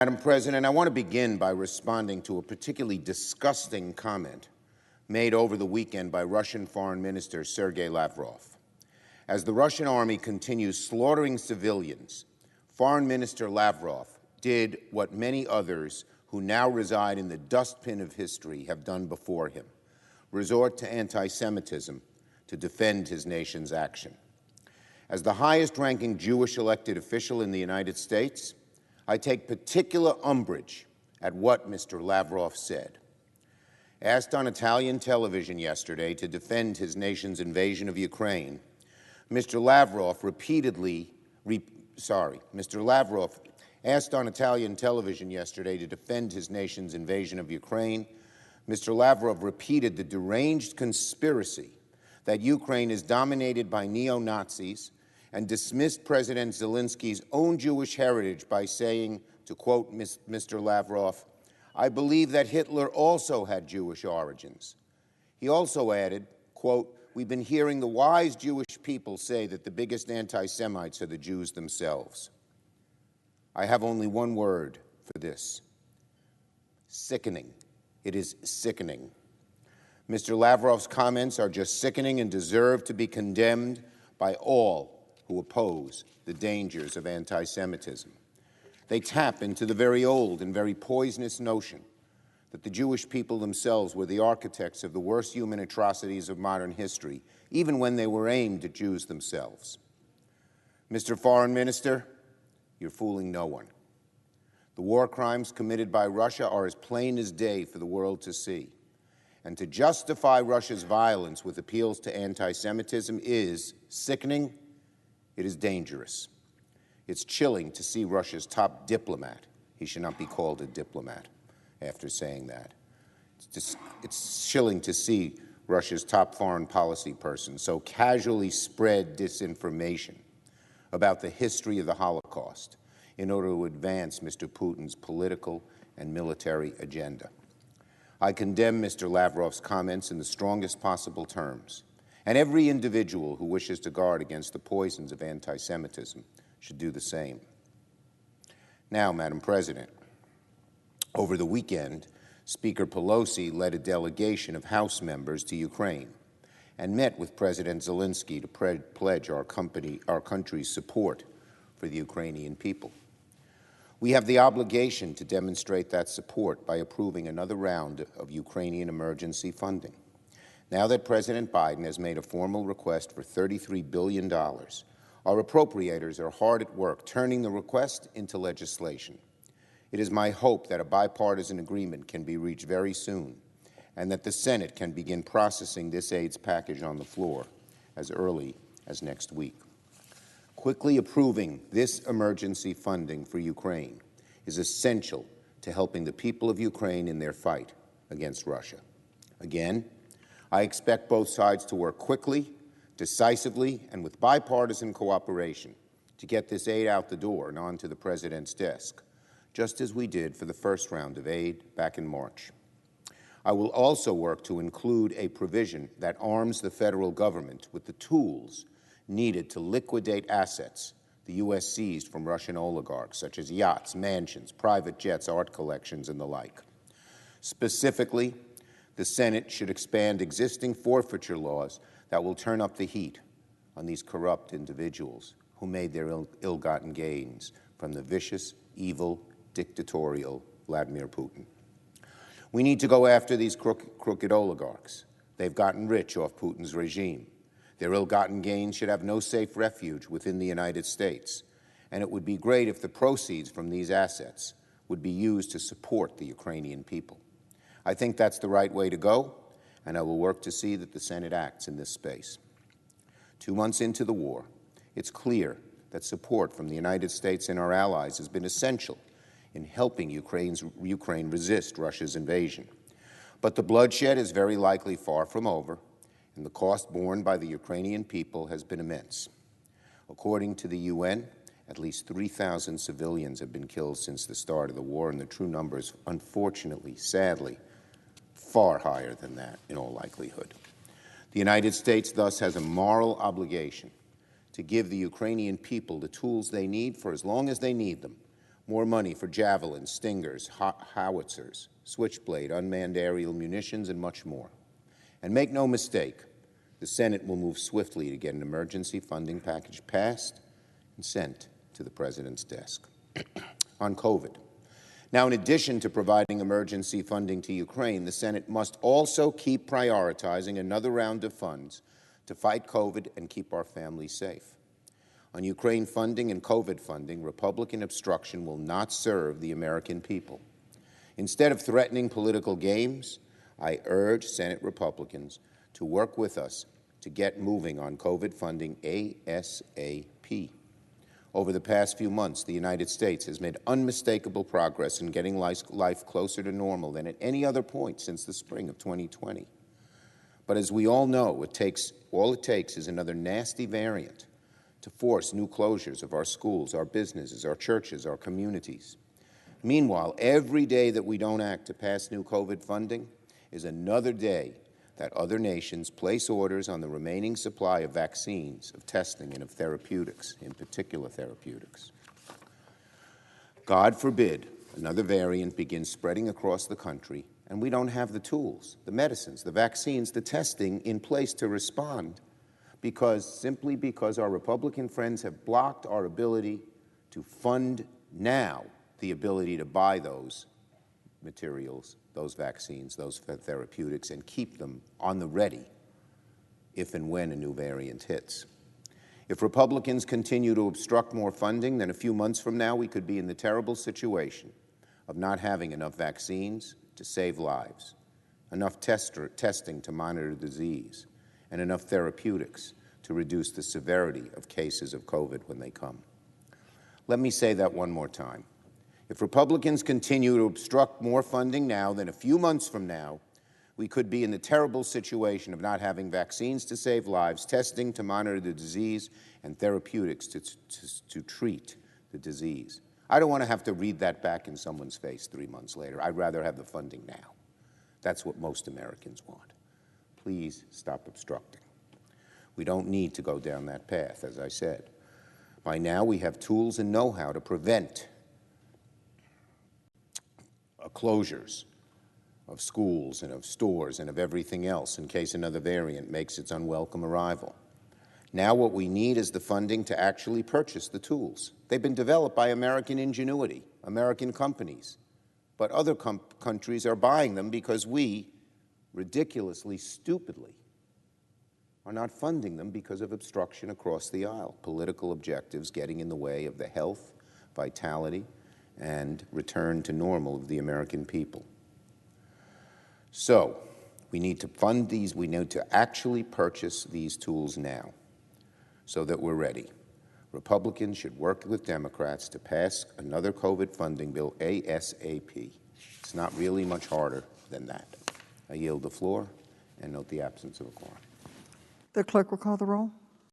Madam President, I want to begin by responding to a particularly disgusting comment made over the weekend by Russian Foreign Minister Sergei Lavrov. As the Russian army continues slaughtering civilians, Foreign Minister Lavrov did what many others who now reside in the dustbin of history have done before him: resort to anti-Semitism to defend his nation's action. As the highest-ranking Jewish elected official in the United States, I take particular umbrage at what Mr. Lavrov said. Asked on Italian television yesterday to defend his nation's invasion of Ukraine, Mr. Lavrov asked on Italian television yesterday to defend his nation's invasion of Ukraine, Mr. Lavrov repeated the deranged conspiracy that Ukraine is dominated by neo-Nazis and dismissed President Zelensky's own Jewish heritage by saying, to quote Mr. Lavrov, "I believe that Hitler also had Jewish origins." He also added, quote, "We've been hearing the wise Jewish people say that the biggest anti-Semites are the Jews themselves." I have only one word for this: sickening. It is sickening. Mr. Lavrov's comments are just sickening and deserve to be condemned by all who oppose the dangers of anti-Semitism. They tap into the very old and very poisonous notion that the Jewish people themselves were the architects of the worst human atrocities of modern history, even when they were aimed at Jews themselves. Mr. Foreign Minister, you're fooling no one. The war crimes committed by Russia are as plain as day for the world to see. And to justify Russia's violence with appeals to anti-Semitism is sickening. It is dangerous. It's chilling to see Russia's top diplomat. He should not be called a diplomat after saying that. It's chilling to see Russia's top foreign policy person so casually spread disinformation about the history of the Holocaust in order to advance Mr. Putin's political and military agenda. I condemn Mr. Lavrov's comments in the strongest possible terms, and every individual who wishes to guard against the poisons of anti-Semitism should do the same. Now, Madam President, over the weekend, Speaker Pelosi led a delegation of House members to Ukraine and met with President Zelensky to pledge our country's support for the Ukrainian people. We have the obligation to demonstrate that support by approving another round of Ukrainian emergency funding. Now that President Biden has made a formal request for $33 billion, our appropriators are hard at work turning the request into legislation. It is my hope that a bipartisan agreement can be reached very soon and that the Senate can begin processing this aid package on the floor as early as next week. Quickly approving this emergency funding for Ukraine is essential to helping the people of Ukraine in their fight against Russia. Again, I expect both sides to work quickly, decisively, and with bipartisan cooperation to get this aid out the door and onto the President's desk, just as we did for the first round of aid back in March. I will also work to include a provision that arms the federal government with the tools needed to liquidate assets the U.S. seized from Russian oligarchs, such as yachts, mansions, private jets, art collections, and the like. Specifically, the Senate should expand existing forfeiture laws that will turn up the heat on these corrupt individuals who made their ill-gotten gains from the vicious, evil, dictatorial Vladimir Putin. We need to go after these crooked oligarchs. They've gotten rich off Putin's regime. Their ill-gotten gains should have no safe refuge within the United States, and it would be great if the proceeds from these assets would be used to support the Ukrainian people. I think that's the right way to go, and I will work to see that the Senate acts in this space. 2 months into the war, it's clear that support from the United States and our allies has been essential in helping Ukraine resist Russia's invasion. But the bloodshed is very likely far from over, and the cost borne by the Ukrainian people has been immense. According to the UN, at least 3,000 civilians have been killed since the start of the war, and the true numbers, unfortunately, sadly, far higher than that in all likelihood. The United States thus has a moral obligation to give the Ukrainian people the tools they need for as long as they need them, more money for javelins, stingers, howitzers, switchblade, unmanned aerial munitions, and much more. And make no mistake, the Senate will move swiftly to get an emergency funding package passed and sent to the President's desk. On COVID. Now, in addition to providing emergency funding to Ukraine, the Senate must also keep prioritizing another round of funds to fight COVID and keep our families safe. On Ukraine funding and COVID funding, Republican obstruction will not serve the American people. Instead of threatening political games, I urge Senate Republicans to work with us to get moving on COVID funding ASAP. Over the past few months, the United States has made unmistakable progress in getting life closer to normal than at any other point since the spring of 2020. But as we all know, all it takes is another nasty variant to force new closures of our schools, our businesses, our churches, our communities. Meanwhile, every day that we don't act to pass new COVID funding is another day that other nations place orders on the remaining supply of vaccines, of testing, and of therapeutics, in particular therapeutics. God forbid another variant begins spreading across the country and we don't have the tools, the medicines, the vaccines, the testing in place to respond simply because our Republican friends have blocked our ability to fund now the ability to buy those materials, those vaccines, those therapeutics, and keep them on the ready if and when a new variant hits. If Republicans continue to obstruct more funding, then a few months from now we could be in the terrible situation of not having enough vaccines to save lives, enough testing to monitor disease, and enough therapeutics to reduce the severity of cases of COVID when they come. Let me say that one more time. If Republicans continue to obstruct more funding now, then a few months from now, we could be in the terrible situation of not having vaccines to save lives, testing to monitor the disease, and therapeutics to treat the disease. I don't want to have to read that back in someone's face 3 months later. I'd rather have the funding now. That's what most Americans want. Please stop obstructing. We don't need to go down that path, as I said. By now, we have tools and know-how to prevent closures of schools and of stores and of everything else in case another variant makes its unwelcome arrival. Now what we need is the funding to actually purchase the tools. They've been developed by American ingenuity, American companies, but other countries are buying them because we, ridiculously, stupidly, are not funding them because of obstruction across the aisle, political objectives getting in the way of the health, vitality, and return to normal of the American people. So, we need to fund these, we need to actually purchase these tools now so that we're ready. Republicans should work with Democrats to pass another COVID funding bill ASAP. It's not really much harder than that. I yield the floor and note the absence of a quorum. The clerk will call the roll.